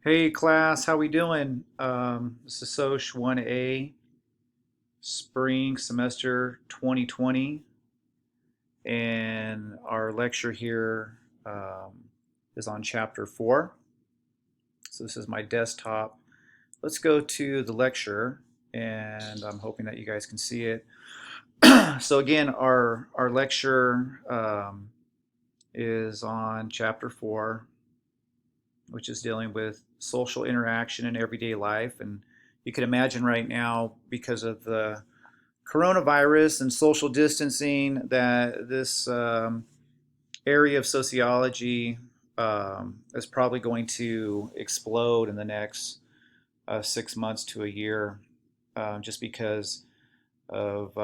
Hey class, how we doing? This is Soch 1A, spring semester 2020, and our lecture here is on chapter 4. So this is my desktop. Let's go to the lecture, and I'm hoping that you guys can see it. So again, our lecture is on chapter 4, which is dealing with social interaction in everyday life. And you can imagine right now, because of the coronavirus and social distancing, that this area of sociology is probably going to explode in the next 6 months to a year, just because of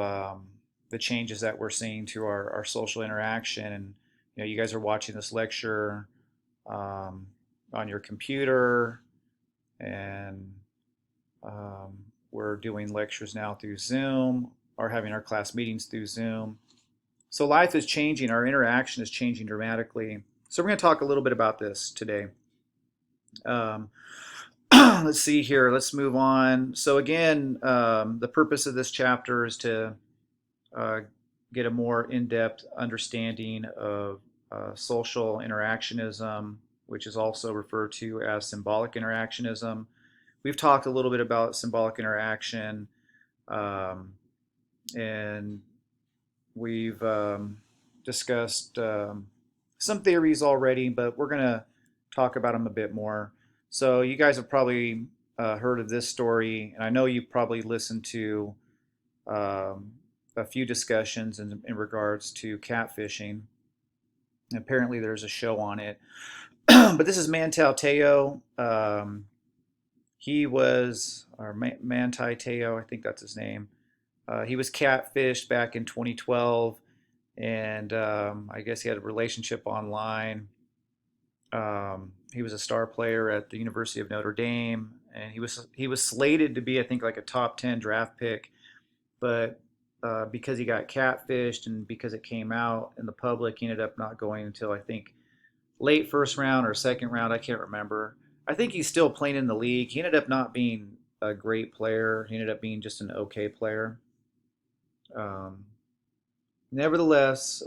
the changes that we're seeing through our social interaction. And you guys are watching this lecture um, on your computer, and we're doing lectures now through Zoom or having our class meetings through Zoom. So life is changing, our interaction is changing dramatically. So we're going to talk a little bit about this today. Um, let's see here, let's move on. So again, the purpose of this chapter is to uh, get a more in-depth understanding of social interactionism, which is also referred to as symbolic interactionism. We've talked a little bit about symbolic interaction, um, and we've discussed some theories already, but we're going to talk about them a bit more. So, you guys have probably heard of this story, and I know you've probably listened to um, a few discussions in regards to catfishing. Apparently, there's a show on it. But this is Manti Te'o. He was, or Manti Te'o, I think that's his name. He was catfished back in 2012, and I guess he had a relationship online. He was a star player at the University of Notre Dame, and he was slated to be, I think, like a top 10 draft pick, but because he got catfished and because it came out in the public, he ended up not going until, I think, late first round or second round. I can't remember. I think he's still playing in the league. He ended up not being a great player. He ended up being just an okay player. Um, Nevertheless,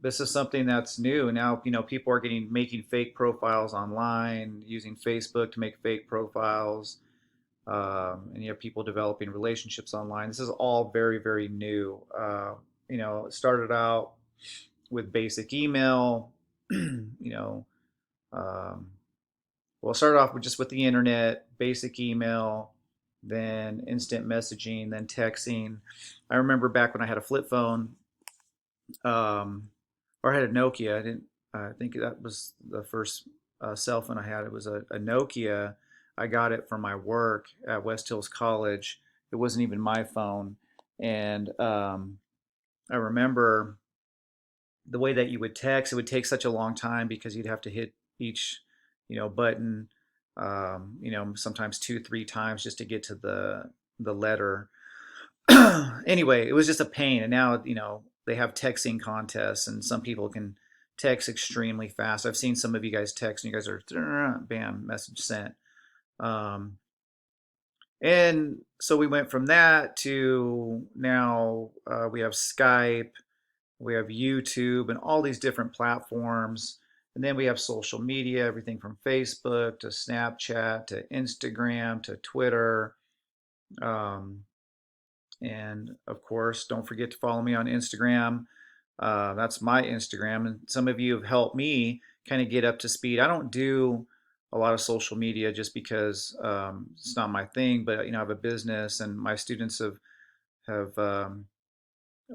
this is something that's new now. People are making fake profiles online, using Facebook to make fake profiles, and you have people developing relationships online. This is all very, very new. It started out with basic email. you know, um, well, it started off with just with the internet, basic email, then instant messaging, then texting. I remember back when I had a flip phone, um, or I had a Nokia. I didn't. I think that was the first cell phone I had. It was a Nokia. I got it from my work at West Hills College. It wasn't even my phone, and I remember the way that you would text. It would take such a long time because you'd have to hit each, button, sometimes two, three times just to get to the letter. Anyway, it was just a pain. And now, they have texting contests, and some people can text extremely fast. I've seen some of you guys text, and you guys are bam, message sent. Um, and so we went from that to now we have Skype, we have YouTube, and all these different platforms. And then we have social media, everything from Facebook to Snapchat to Instagram to Twitter. Um, and of course, don't forget to follow me on Instagram. That's my Instagram. And some of you have helped me kind of get up to speed. I don't do a lot of social media just because it's not my thing, but I have a business, and my students have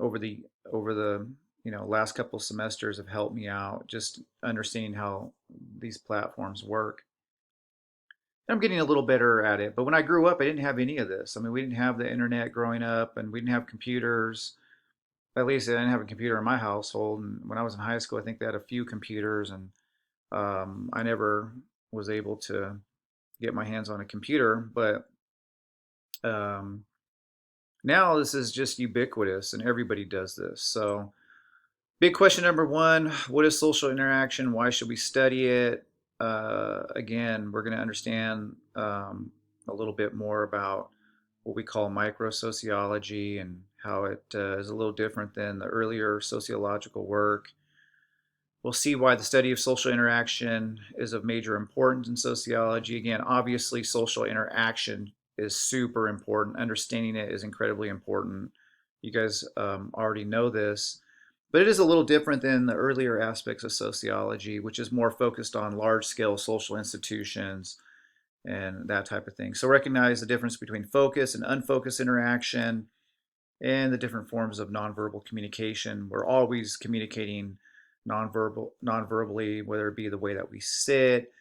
over the last couple of semesters have helped me out just understanding how these platforms work. I'm getting a little better at it. But when I grew up, I didn't have any of this. I mean, we didn't have the internet growing up, and we didn't have computers. At least I didn't have a computer in my household. And when I was in high school, I think they had a few computers, and I never was able to get my hands on a computer. But um, now this is just ubiquitous, and everybody does this. So, big question number one: what is social interaction? Why should we study it? again, we're going to understand a little bit more about what we call microsociology and how it is a little different than the earlier sociological work. We'll see why the study of social interaction is of major importance in sociology. Again, obviously, social interaction is super important. Understanding it is incredibly important. You guys already know this, but it is a little different than the earlier aspects of sociology, which is more focused on large scale social institutions and that type of thing. So recognize the difference between focus and unfocused interaction and the different forms of nonverbal communication. We're always communicating non-verbally, whether it be the way that we sit,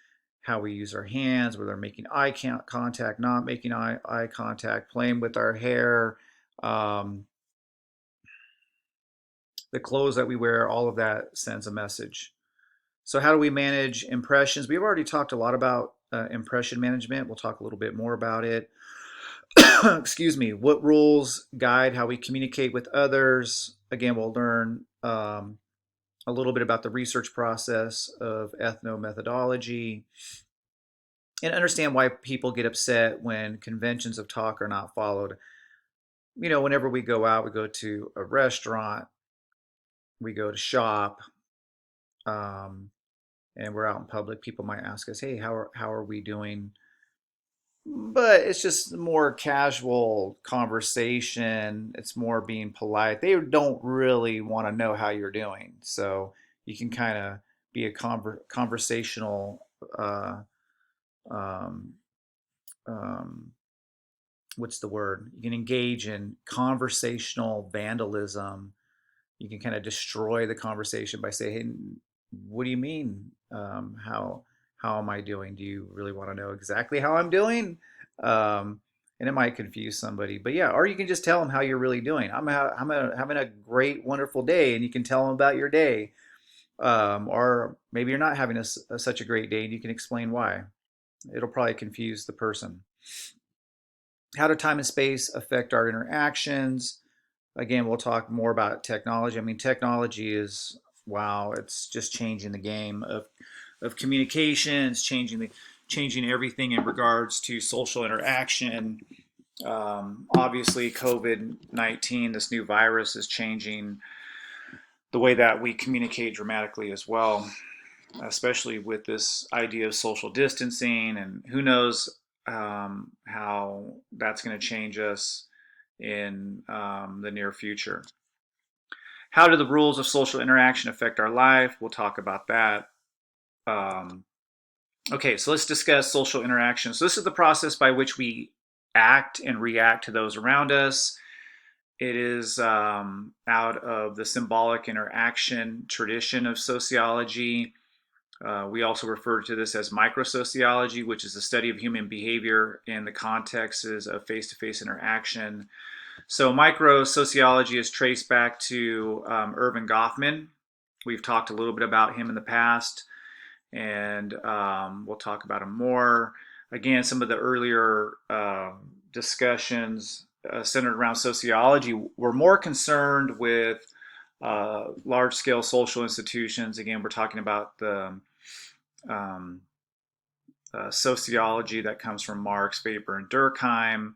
how we use our hands, whether making eye contact, not making eye contact, playing with our hair, um, the clothes that we wear, all of that sends a message. So how do we manage impressions? We've already talked a lot about impression management. We'll talk a little bit more about it. Excuse me. What rules guide how we communicate with others? Again, we'll learn a little bit about the research process of ethnomethodology and understand why people get upset when conventions of talk are not followed. You know, whenever we go out, we go to a restaurant, we go to shop, um, and we're out in public, people might ask us, "Hey, how are we doing?" But it's just more casual conversation. It's more being polite. They don't really want to know how you're doing, so you can kind of be a conversational. Um, um, what's the word? You can engage in conversational vandalism. You can kind of destroy the conversation by saying, "Hey, what do you mean? How am I doing? Do you really want to know exactly how I'm doing?" And it might confuse somebody, but yeah, or you can just tell them how you're really doing. Having a great, wonderful day, and you can tell them about your day. Or maybe you're not having such a great day, and you can explain why. It'll probably confuse the person. How do time and space affect our interactions? Again, we'll talk more about technology. I mean, technology is, wow, it's just changing the game of communications, changing everything in regards to social interaction. Obviously, COVID-19, this new virus, is changing the way that we communicate dramatically as well, especially with this idea of social distancing, and who knows how that's going to change us in the near future. How do the rules of social interaction affect our life? We'll talk about that. Um, okay, so let's discuss social interaction. So, this is the process by which we act and react to those around us. It is out of the symbolic interaction tradition of sociology. We also refer to this as microsociology, which is the study of human behavior in the contexts of face to face interaction. So, microsociology is traced back to Erving Goffman. We've talked a little bit about him in the past, and we'll talk about him more. Again, some of the earlier discussions centered around sociology were more concerned with large scale social institutions. Again, we're talking about the um, sociology that comes from Marx, Weber, and Durkheim.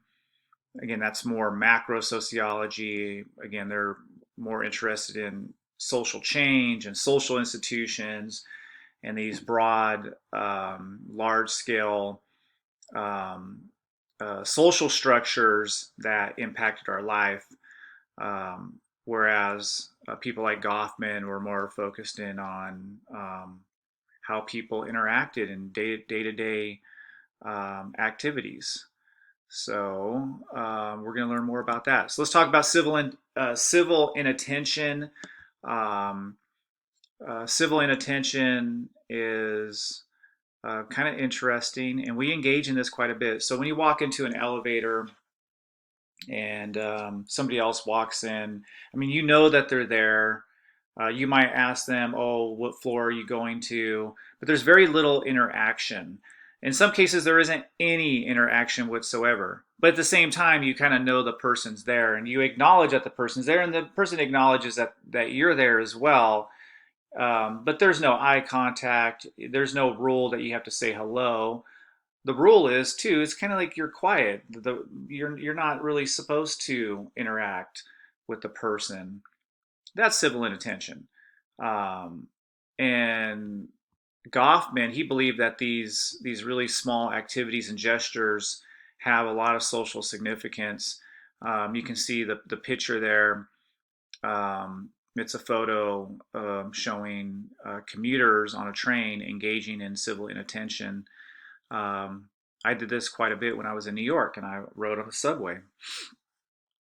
Again, that's more macro sociology. Again, they're more interested in social change and social institutions and these broad, large scale social structures that impacted our life. Whereas people like Goffman were more focused in on how people interacted in day to day activities. So we're going to learn more about that. So let's talk about civil inattention. Um, Civil inattention is kind of interesting, and we engage in this quite a bit. So when you walk into an elevator and somebody else walks in, I mean, you know that they're there. You might ask them, "Oh, what floor are you going to?" But there's very little interaction. In some cases, there isn't any interaction whatsoever. But at the same time, you kind of know the person's there, and you acknowledge that the person's there, and the person acknowledges that you're there as well. But there's no eye contact. There's no rule that you have to say hello. The rule is too. It's kind of like you're quiet. You're not really supposed to interact with the person. That's civil inattention. Um, and Goffman, he believed that these really small activities and gestures have a lot of social significance. You can see the picture there. It's a photo showing commuters on a train engaging in civil inattention. Um, I did this quite a bit when I was in New York, and I rode on the subway.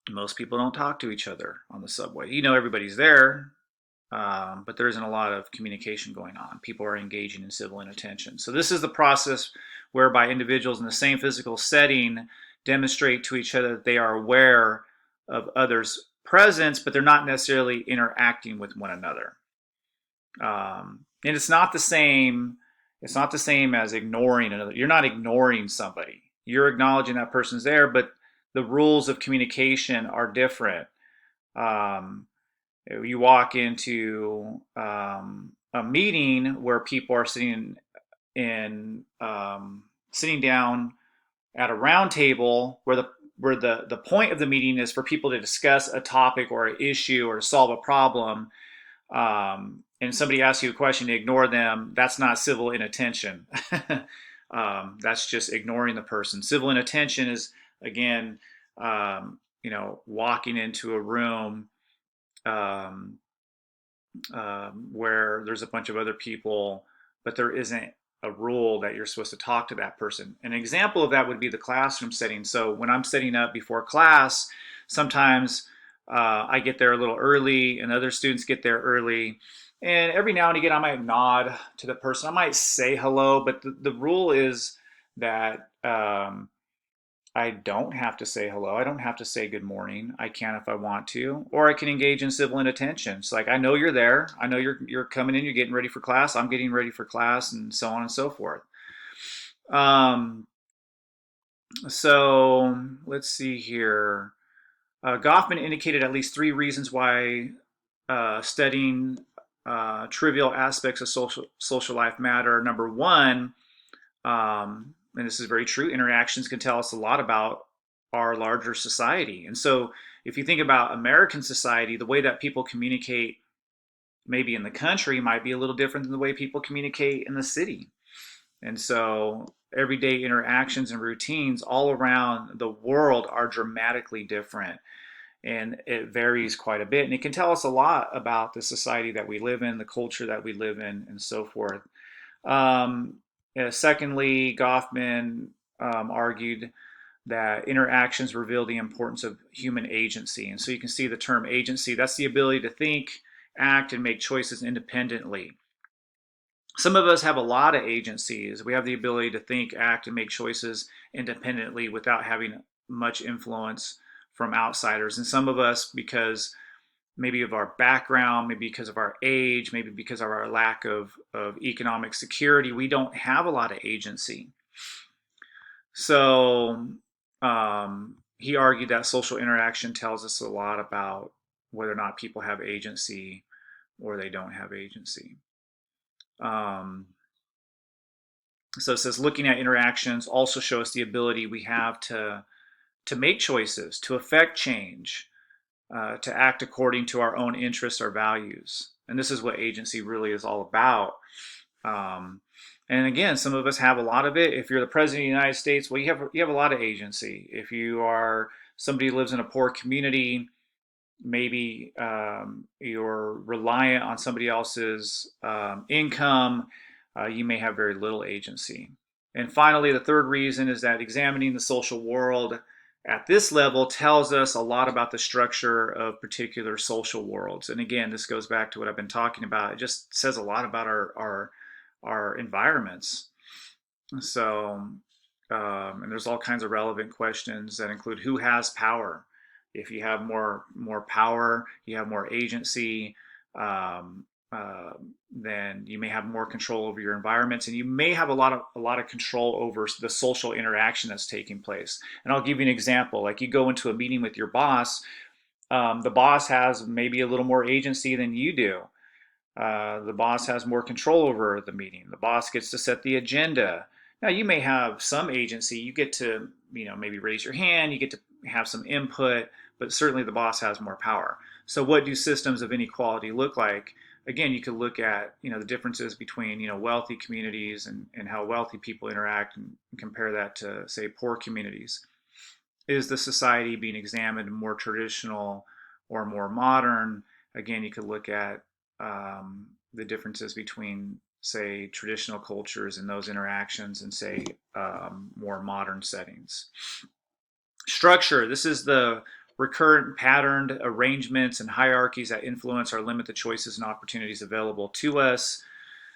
Most people don't talk to each other on the subway. You know, everybody's there, but there isn't a lot of communication going on. People are engaging in civil inattention. So this is the process whereby individuals in the same physical setting demonstrate to each other that they are aware of others' presence, but they're not necessarily interacting with one another. And it's not the same. It's not the same as ignoring another. You're not ignoring somebody. You're acknowledging that person's there, but the rules of communication are different. Um, you walk into a meeting where people are sitting down at a round table where the point of the meeting is for people to discuss a topic or an issue or to solve a problem. And somebody asks you a question, to ignore them. That's not civil inattention. That's just ignoring the person. Civil inattention is again, walking into a room um, where there's a bunch of other people, but there isn't a rule that you're supposed to talk to that person. An example of that would be the classroom setting. So when I'm setting up before class, sometimes I get there a little early and other students get there early. And every now and again, I might nod to the person. I might say hello, but the rule is that I don't have to say hello. I don't have to say good morning. I can if I want to, or I can engage in civil inattention. It's like I know you're there. I know you're coming in. You're getting ready for class. I'm getting ready for class, and so on and so forth. Um, so let's see here. Goffman indicated at least three reasons why studying trivial aspects of social life matter. Number one, and this is very true, interactions can tell us a lot about our larger society. And so, if you think about American society, the way that people communicate maybe in the country might be a little different than the way people communicate in the city. And so, everyday interactions and routines all around the world are dramatically different. And it varies quite a bit. And it can tell us a lot about the society that we live in, the culture that we live in, and so forth. Um, Secondly, Goffman argued that interactions reveal the importance of human agency. And so you can see the term agency, that's the ability to think, act, and make choices independently. Some of us have a lot of agencies. We have the ability to think, act, and make choices independently without having much influence from outsiders. And some of us, because maybe of our background, maybe because of our age, maybe because of our lack of economic security, we don't have a lot of agency. So he argued that social interaction tells us a lot about whether or not people have agency or they don't have agency. Um, so it says looking at interactions also shows us the ability we have to make choices, to affect change, to act according to our own interests or values. And this is what agency really is all about. Um, and again, some of us have a lot of it. If you're the president of the United States, well, you have a lot of agency. If you are somebody who lives in a poor community, maybe you're reliant on somebody else's income, you may have very little agency. And finally, the third reason is that examining the social world at this level tells us a lot about the structure of particular social worlds. And again, this goes back to what I've been talking about. It just says a lot about our environments. So, and there's all kinds of relevant questions that include who has power. If you have more power, you have more agency. Um, uh, then you may have more control over your environments, and you may have a lot of control over the social interaction that's taking place. And I'll give you an example. Like you go into a meeting with your boss, the boss has maybe a little more agency than you do. The boss has more control over the meeting. The boss gets to set the agenda. Now, you may have some agency. You get to, maybe raise your hand. You get to have some input, but certainly the boss has more power. So, what do systems of inequality look like? Again, you could look at, the differences between, wealthy communities and how wealthy people interact and compare that to, say, poor communities. Is the society being examined more traditional or more modern? Again, you could look at the differences between, say, traditional cultures and those interactions and, say, more modern settings. Structure, this is the recurrent patterned arrangements and hierarchies that influence or limit the choices and opportunities available to us.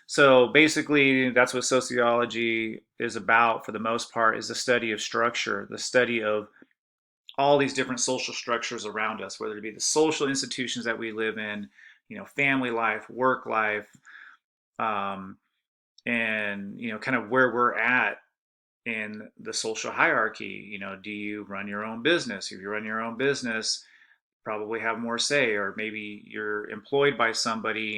So basically, that's what sociology is about for the most part, is the study of structure, the study of all these different social structures around us, whether it be the social institutions that we live in, family life, work life, um, and kind of where we're at in the social hierarchy. Do you run your own business? If you run your own business, probably have more say, or maybe you're employed by somebody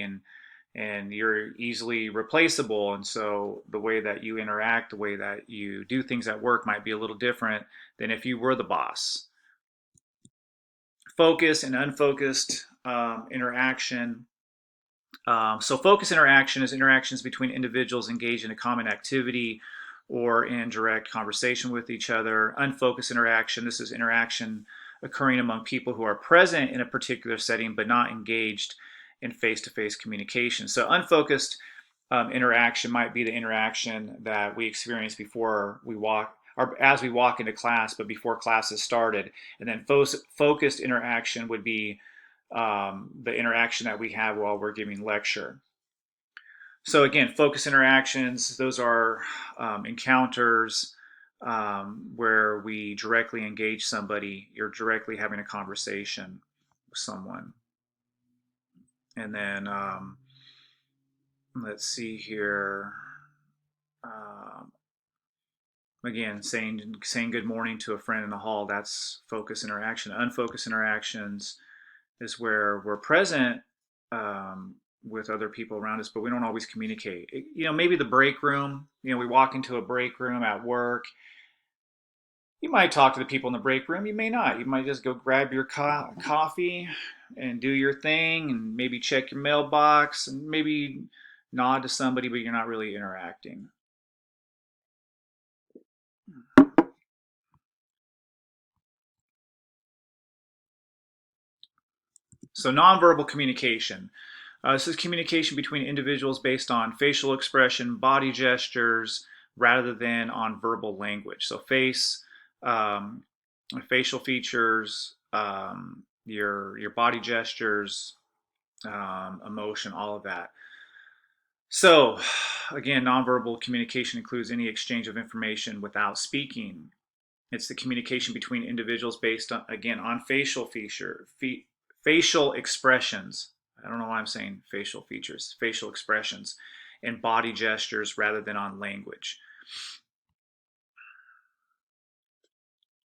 and you're easily replaceable, and so the way that you interact, the way that you do things at work might be a little different than if you were the boss. Focus and unfocused interaction. So focus interaction is interactions between individuals engaged in a common activity or in direct conversation with each other. Unfocused interaction, this is interaction occurring among people who are present in a particular setting but not engaged in face-to-face communication. So unfocused interaction might be the interaction that we experience before we walk, or as we walk into class, but before class has started. And then focused interaction would be the interaction that we have while we're giving lecture. So again, focus interactions, those are encounters where we directly engage somebody. You're directly having a conversation with someone. And then let's see here. Um, Again, saying good morning to a friend in the hall, that's focus interaction. Unfocused interactions is where we're present with other people around us, but we don't always communicate. Maybe the break room. We walk into a break room at work. You might talk to the people in the break room. You may not. You might just go grab your coffee and do your thing, and maybe check your mailbox, and maybe nod to somebody, but you're not really interacting. So nonverbal communication. This is communication between individuals based on facial expression, body gestures, rather than on verbal language. So um, facial features, your body gestures, emotion, all of that. So again, nonverbal communication includes any exchange of information without speaking. It's the communication between individuals based on, again, on facial expressions. I don't know why I'm saying facial features, facial expressions, and body gestures rather than on language.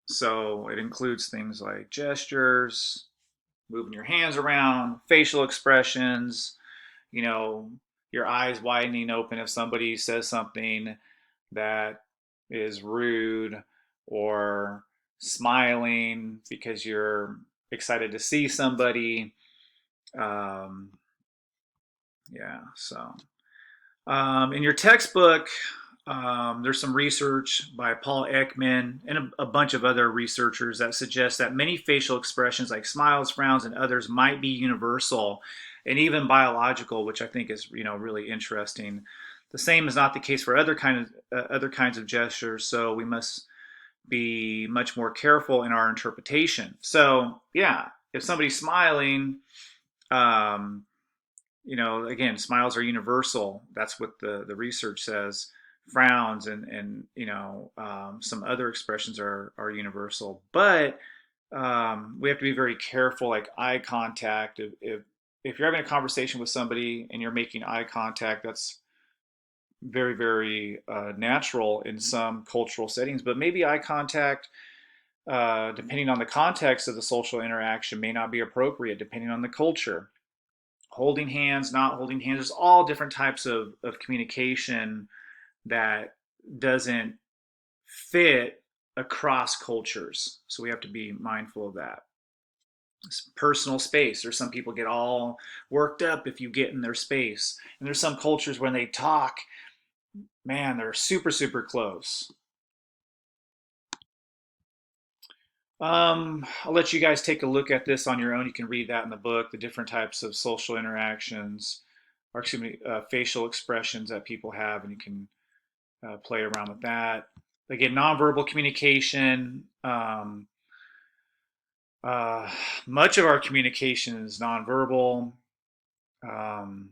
So it includes things like gestures, moving your hands around, facial expressions, you know, your eyes widening open if somebody says something that is rude, or smiling because you're excited to see somebody. Um, yeah, so in your textbook, there's some research by Paul Ekman and a bunch of other researchers that suggest that many facial expressions like smiles, frowns, and others might be universal and even biological, which I think is really interesting. The same is not the case for other kinds of gestures, so we must be much more careful in our interpretation. So yeah, if somebody's smiling, um, again, smiles are universal. That's what the research says. Frowns and some other expressions are universal, but we have to be very careful. Like eye contact. If you're having a conversation with somebody and you're making eye contact, that's very very natural in some cultural settings. But maybe eye contact, depending on the context of the social interaction, may not be appropriate depending on the culture. holding hands, not holding hands. There's all different types of communication that doesn't fit across cultures. So we have to be mindful of that. Personal space. There's some people get all worked up if you get in their space. And there's some cultures when they talk, man, they're super, super close. I'll let you guys take a look at this on your own. You can read that in the book, the different types of social interactions, or excuse me, facial expressions that people have, and you can play around with that. Again, nonverbal communication. Uh, Much of our communication is nonverbal. Um,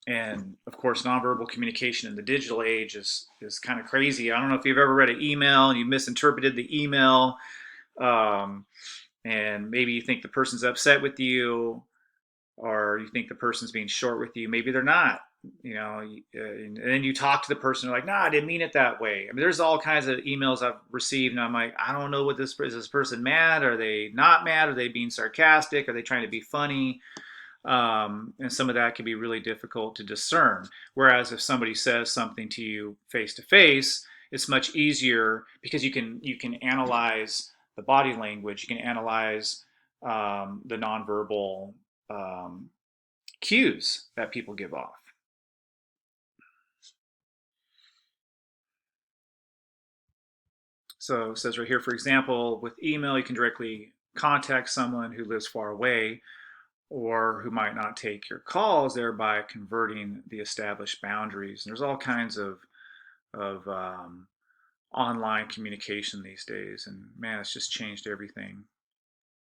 and of course, nonverbal communication in the digital age is kind of crazy. I don't know if you've ever read an email and you misinterpreted the email, um, and maybe you think the person's upset with you, or you think the person's being short with you. Maybe they're not. And then you talk to the person, they're like, "No, I didn't mean it that way." I mean, there's all kinds of emails I've received, and I'm like, I don't know what this is. This person mad? Are they not mad? Are they being sarcastic? Are they trying to be funny? And some of that can be really difficult to discern. Whereas if somebody says something to you face to face, it's much easier because you can analyze the body language, you can analyze the nonverbal um, cues that people give off. So it says right here, for example, with email, you can directly contact someone who lives far away or who might not take your calls, thereby converting the established boundaries. And there's all kinds of online communication these days, and man, it's just changed everything.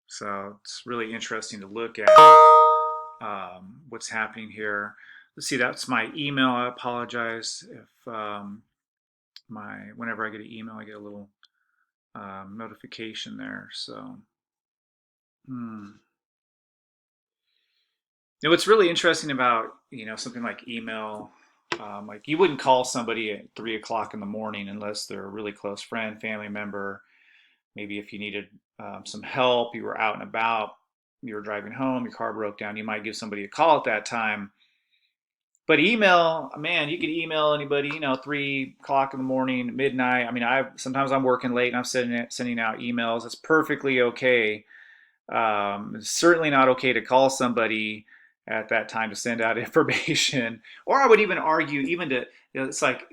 So it's really interesting to look at what's happening here. Let's see, that's my email. I apologize if my whenever I get an email, I get a little notification there. So, hmm. What's really interesting about something like email, like you wouldn't call somebody at 3 o'clock in the morning unless they're a really close friend, family member. Maybe if you needed some help, you were out and about, you were driving home, your car broke down, you might give somebody a call at that time. But email, man, you could email anybody, 3 o'clock in the morning, midnight. I mean, I sometimes I'm working late and I'm sending out emails. It's perfectly okay. It's certainly not okay to call somebody at that time to send out information. Or I would even argue, even to, it's like,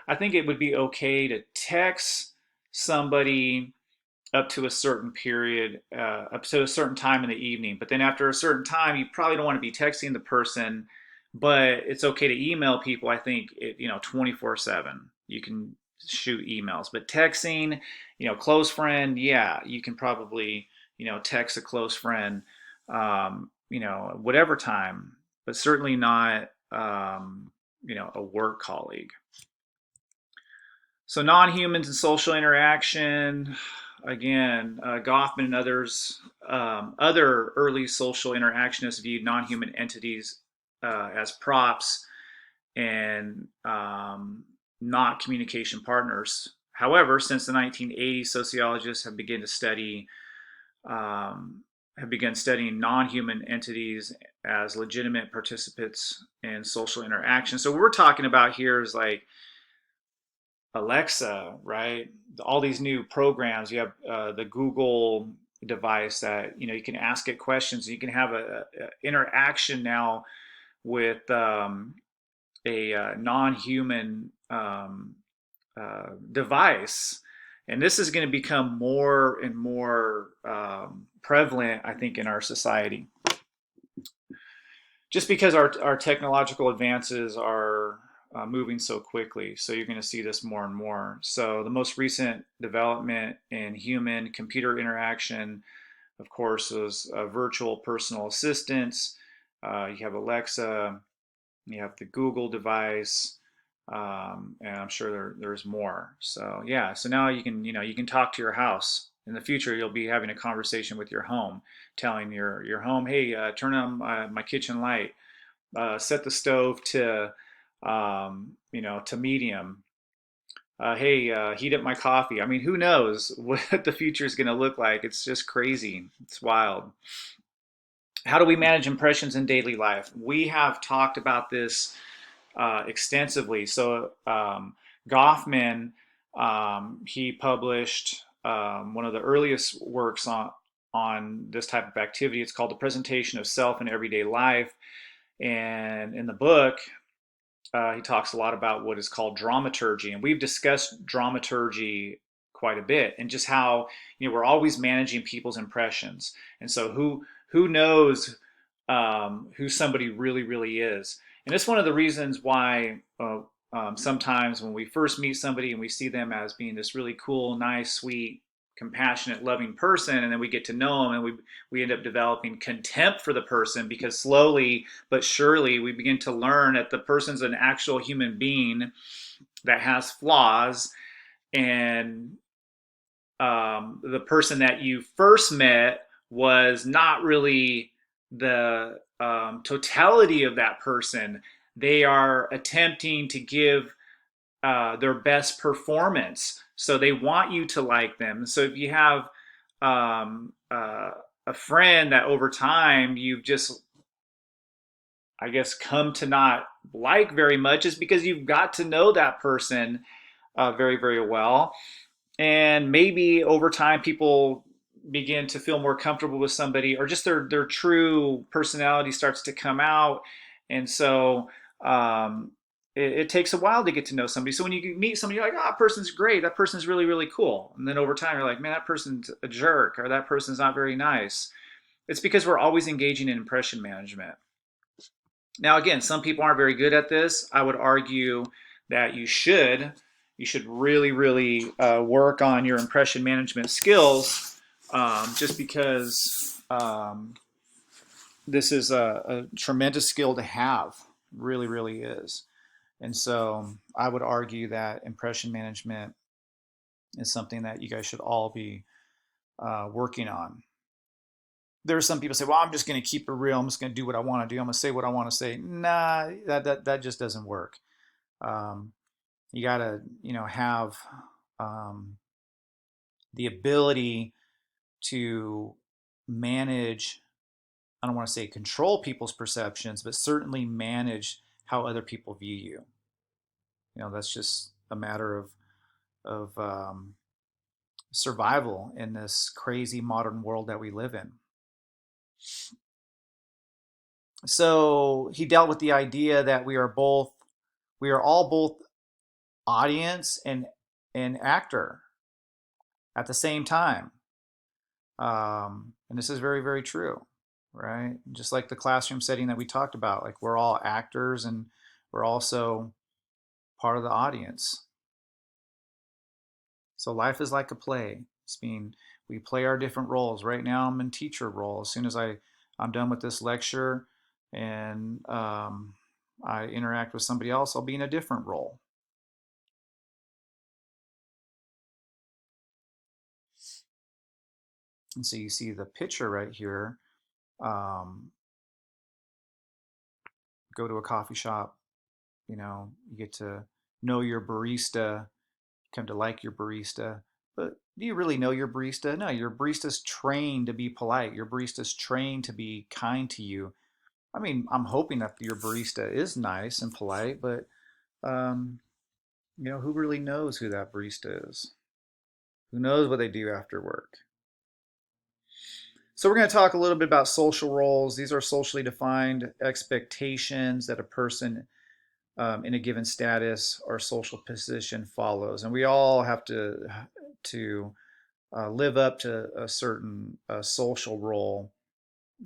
I think it would be okay to text somebody up to a certain period, up to a certain time in the evening. But then after a certain time, you probably don't want to be texting the person, but it's okay to email people. I think 24/7. You can shoot emails, but texting, close friend, yeah, you can probably text a close friend, whatever time, but certainly not a work colleague. So non-humans and social interaction. Again, Goffman and others, other early social interactionists viewed non-human entities as props and not communication partners. However, since the 1980s, sociologists um, have begun studying non-human entities as legitimate participants in social interaction. So what we're talking about here is like Alexa, right? All these new programs. You have the Google device that you can ask it questions. You can have a interaction now with a non-human device, and this is going to become more and more prevalent, I think, in our society. Just because our technological advances are moving so quickly. So you're going to see this more and more. So the most recent development in human computer interaction, of course, was virtual personal assistants. You have Alexa, you have the Google device, and I'm sure there's more. So yeah, so now you can talk to your house. In the future, you'll be having a conversation with your home, telling your home, hey, turn on my kitchen light, set the stove to medium. Hey, heat up my coffee. I mean, who knows what the future is going to look like? It's just crazy. It's wild. How do we manage impressions in daily life? We have talked about this extensively. So Goffman, he published one of the earliest works on this type of activity. It's called The Presentation of Self in Everyday Life. And in the book, he talks a lot about what is called dramaturgy. And we've discussed dramaturgy quite a bit, and just how, we're always managing people's impressions. And so who knows who somebody really really is. And it's one of the reasons why sometimes when we first meet somebody and we see them as being this really cool, nice, sweet, compassionate, loving person, and then we get to know them, and we end up developing contempt for the person, because slowly but surely we begin to learn that the person's an actual human being that has flaws. And the person that you first met was not really the totality of that person. They are attempting to give their best performance. So they want you to like them. So if you have um, uh, a friend that over time you've just, I guess, come to not like very much, is because you've got to know that person very, very well. And maybe over time people begin to feel more comfortable with somebody, or just their true personality starts to come out. And so it takes a while to get to know somebody. So when you meet somebody, you're like, oh, that person's great, that person's really really cool. And then over time you're like, man, that person's a jerk, or that person's not very nice. It's because we're always engaging in impression management. Now, again, some people aren't very good at this. I would argue that you should really, really work on your impression management skills, just because this is a tremendous skill to have. Really, really is. And so I would argue that impression management is something that you guys should all be working on. There are some people say, well, I'm just going to keep it real. I'm just going to do what I want to do. I'm going to say what I want to say. Nah, that just doesn't work. Um, you got to, have um, the ability to manage, I don't want to say control people's perceptions, but certainly manage how other people view you. That's just a matter of survival in this crazy modern world that we live in. So he dealt with the idea that we are all both audience and actor at the same time. And this is very, very true, right? Just like the classroom setting that we talked about, like we're all actors and we're also part of the audience. So life is like a play. We play our different roles. Right now, I'm in teacher role. As soon as I'm done with this lecture and I interact with somebody else, I'll be in a different role. And so you see the picture right here. Um, go to a coffee shop, you get to know your barista, come to like your barista. But do you really know your barista? No, your barista's trained to be polite. Your barista's trained to be kind to you. I mean, I'm hoping that your barista is nice and polite, but um, who really knows who that barista is? Who knows what they do after work? So we're going to talk a little bit about social roles. These are socially defined expectations that a person in a given status or social position follows, and we all have to live up to a certain social role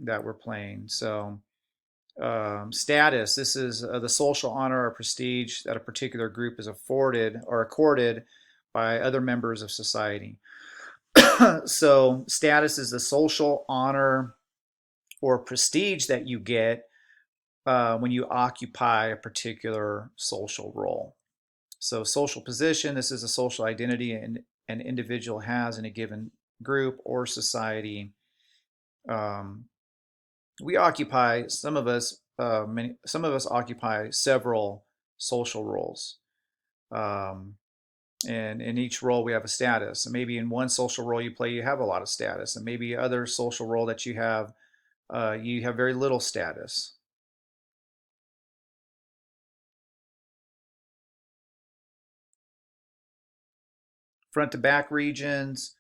that we're playing. So status, this is the social honor or prestige that a particular group is afforded or accorded by other members of society. So status is the social honor or prestige that you get when you occupy a particular social role. So social position, this is a social identity an individual has in a given group or society. Um, we occupy, some of us occupy several social roles. Um, and in each role we have a status. And maybe in one social role you play, you have a lot of status. And maybe other social role that you have, you have very little status. Front to back regions.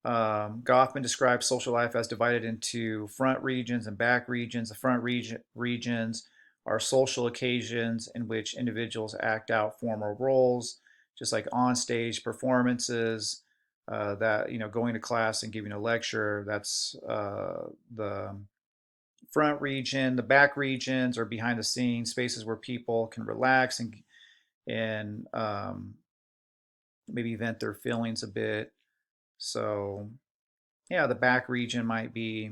Goffman describes social life as divided into front regions and back regions. The regions are social occasions in which individuals act out formal roles, just like on-stage performances. That going to class and giving a lecture. That's the front region. The back regions are behind the scenes spaces where people can relax and maybe vent their feelings a bit. So yeah, the back region might be,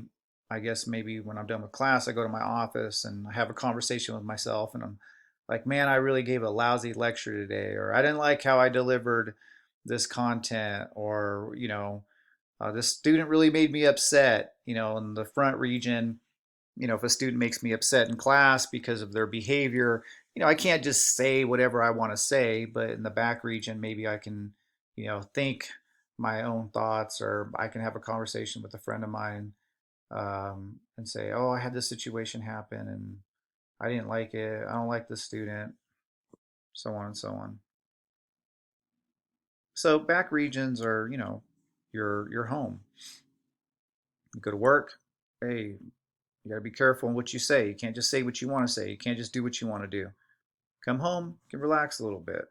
I guess maybe when I'm done with class, I go to my office and I have a conversation with myself and I'm like, man, I really gave a lousy lecture today, or I didn't like how I delivered this content, or, this student really made me upset. In the front region, if a student makes me upset in class because of their behavior, I can't just say whatever I want to say, but in the back region, maybe I can, think my own thoughts, or I can have a conversation with a friend of mine, and say, oh, I had this situation happen and I didn't like it. I don't like this student, so on and so on. So back regions are, your home. You go to work, hey, you got to be careful in what you say. You can't just say what you want to say. You can't just do what you want to do. Come home, you can relax a little bit.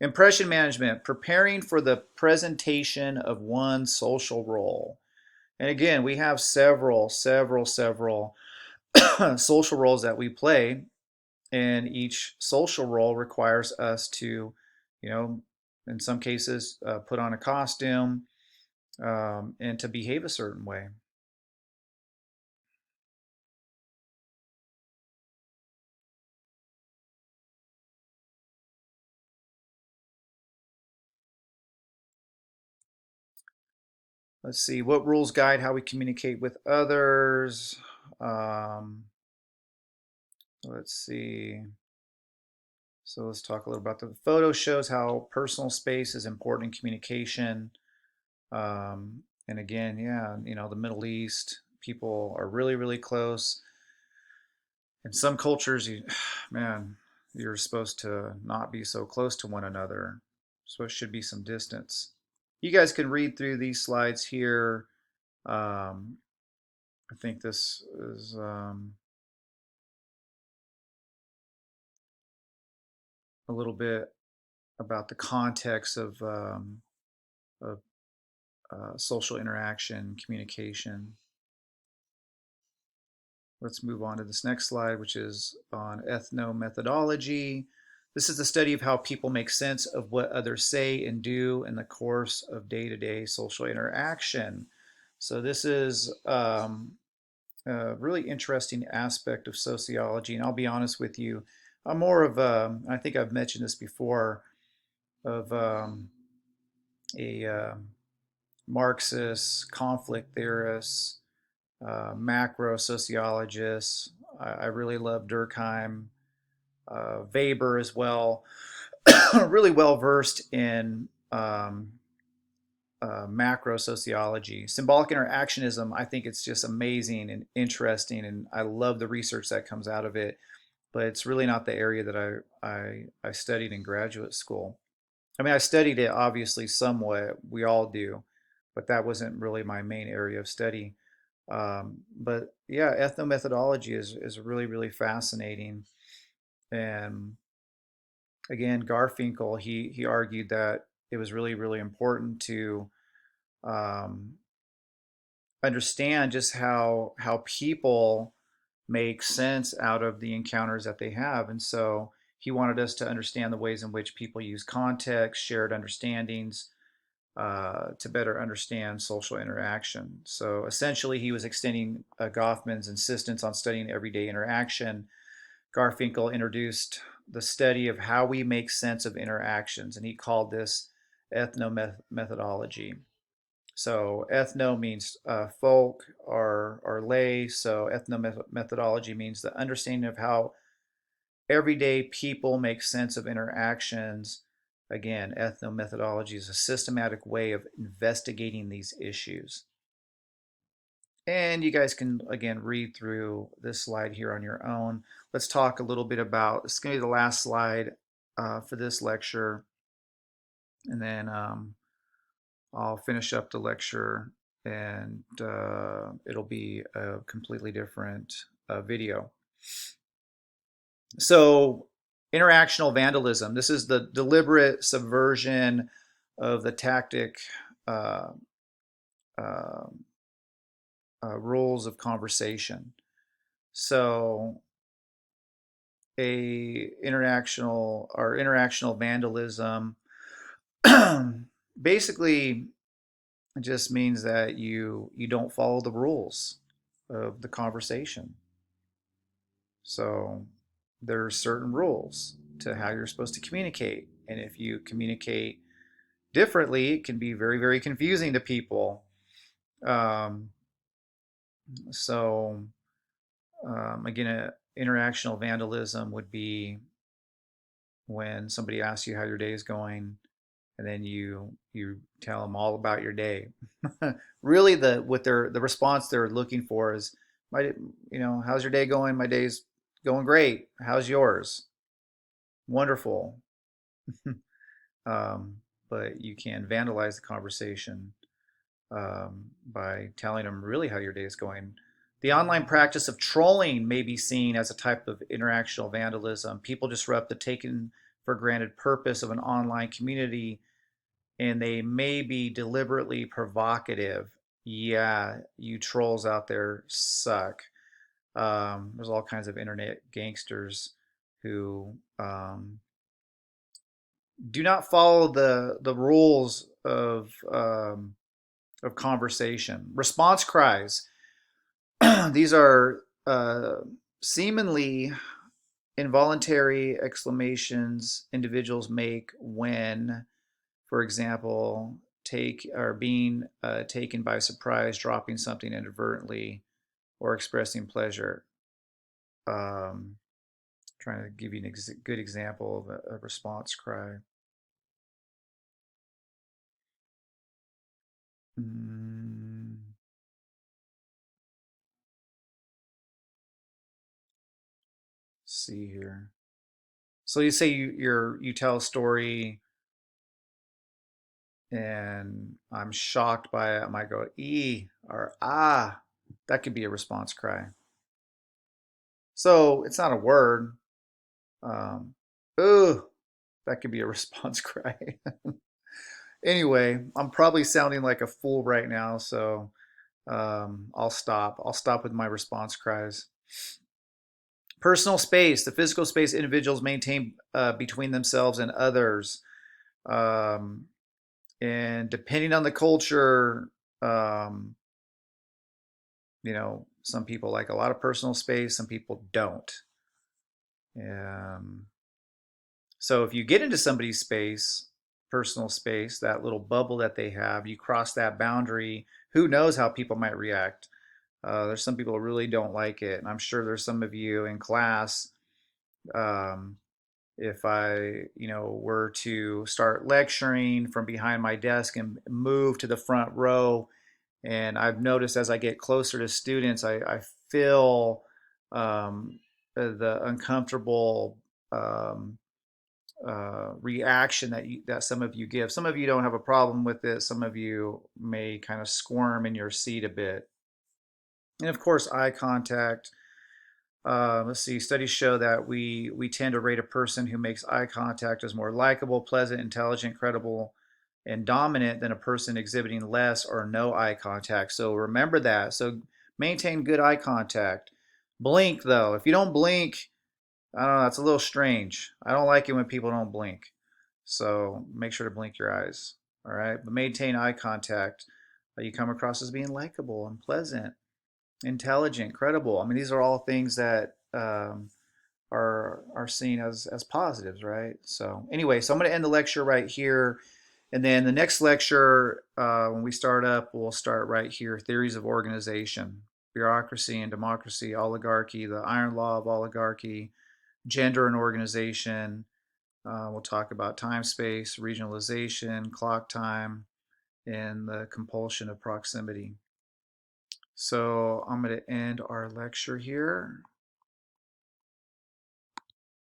Impression management, preparing for the presentation of one's social role. And again, we have several social roles that we play, and each social role requires us to, you know, in some cases, put on a costume, and to behave a certain way. Let's see, what rules guide how we communicate with others? Um, let's see. So let's talk a little about the photo shows how personal space is important in communication. And again, yeah, the Middle East, people are really, really close. In some cultures, man, you're supposed to not be so close to one another. So it should be some distance. You guys can read through these slides here. Um, I think this is a little bit about the context of social interaction, communication. Let's move on to this next slide, which is on ethnomethodology. This is the study of how people make sense of what others say and do in the course of day-to-day social interaction. So this is a really interesting aspect of sociology. And I'll be honest with you, I'm more of I think I've mentioned this before, of a Marxist conflict theorist, macro sociologists. I really love Durkheim, Weber as well. Really well versed in macro sociology. Symbolic interactionism, I think it's just amazing and interesting, and I love the research that comes out of it. But it's really not the area that I studied in graduate school. I mean, I studied it obviously somewhat. We all do, but that wasn't really my main area of study. But yeah, ethnomethodology is really, really fascinating. And again, Garfinkel, he argued that it was really, really important to um, understand just how people make sense out of the encounters that they have. And so he wanted us to understand the ways in which people use context, shared understandings, to better understand social interaction. So essentially, he was extending Goffman's insistence on studying everyday interaction. Garfinkel introduced the study of how we make sense of interactions, and he called this ethnomethodology. So ethno means folk or lay. So ethnomethodology means the understanding of how everyday people make sense of interactions. Again, ethnomethodology is a systematic way of investigating these issues. And you guys can, again, read through this slide here on your own. Let's talk a little bit about, it's going to be the last slide for this lecture. And then I'll finish up the lecture and it'll be a completely different video. So interactional vandalism, this is the deliberate subversion of the tactic uh, uh, rules of conversation. So interactional vandalism basically just means that you don't follow the rules of the conversation. So there are certain rules to how you're supposed to communicate, and if you communicate differently, it can be very, very confusing to people. Um, so again, interactional vandalism would be when somebody asks you how your day is going, and then you tell them all about your day. Really, the response they're looking for is, my, how's your day going? My day's going great. How's yours? Wonderful. um, but you can vandalize the conversation by telling them really how your day is going. The online practice of trolling may be seen as a type of interactional vandalism. People disrupt the taken for granted purpose of an online community, and they may be deliberately provocative. Yeah, you trolls out there suck. There's all kinds of internet gangsters who do not follow the rules of conversation. Response cries. These are seemingly involuntary exclamations individuals make when, for example, being taken by surprise, dropping something inadvertently, or expressing pleasure. Trying to give you a good example of a response cry. Mm, see here. So you say you tell a story and I'm shocked by it. I might go or ah. That could be a response cry. So it's not a word. Um, ooh, that could be a response cry. Anyway, I'm probably sounding like a fool right now, so I'll stop. I'll stop with my response cries. Personal space, the physical space individuals maintain between themselves and others. Um, and depending on the culture, um, some people like a lot of personal space, some people don't. Um, so if you get into somebody's space, personal space, that little bubble that they have, you cross that boundary, who knows how people might react. There's some people who really don't like it, and I'm sure there's some of you in class. Um, if I, were to start lecturing from behind my desk and move to the front row, and I've noticed as I get closer to students, I feel the uncomfortable reaction that some of you give. Some of you don't have a problem with it. Some of you may kind of squirm in your seat a bit. And of course, eye contact. Let's see. Studies show that we tend to rate a person who makes eye contact as more likable, pleasant, intelligent, credible, and dominant than a person exhibiting less or no eye contact. So remember that. So maintain good eye contact. Blink though. If you don't blink, I don't know. That's a little strange. I don't like it when people don't blink. So make sure to blink your eyes. All right. But maintain eye contact. You come across as being likable and pleasant, intelligent, credible. I mean, these are all things that are seen as positives, right? So anyway, so I'm going to end the lecture right here, and then the next lecture, when we start up, we'll start right here: theories of organization, bureaucracy and democracy, oligarchy, the iron law of oligarchy, gender and organization. We'll talk about time, space, regionalization, clock time, and the compulsion of proximity. So I'm going to end our lecture here.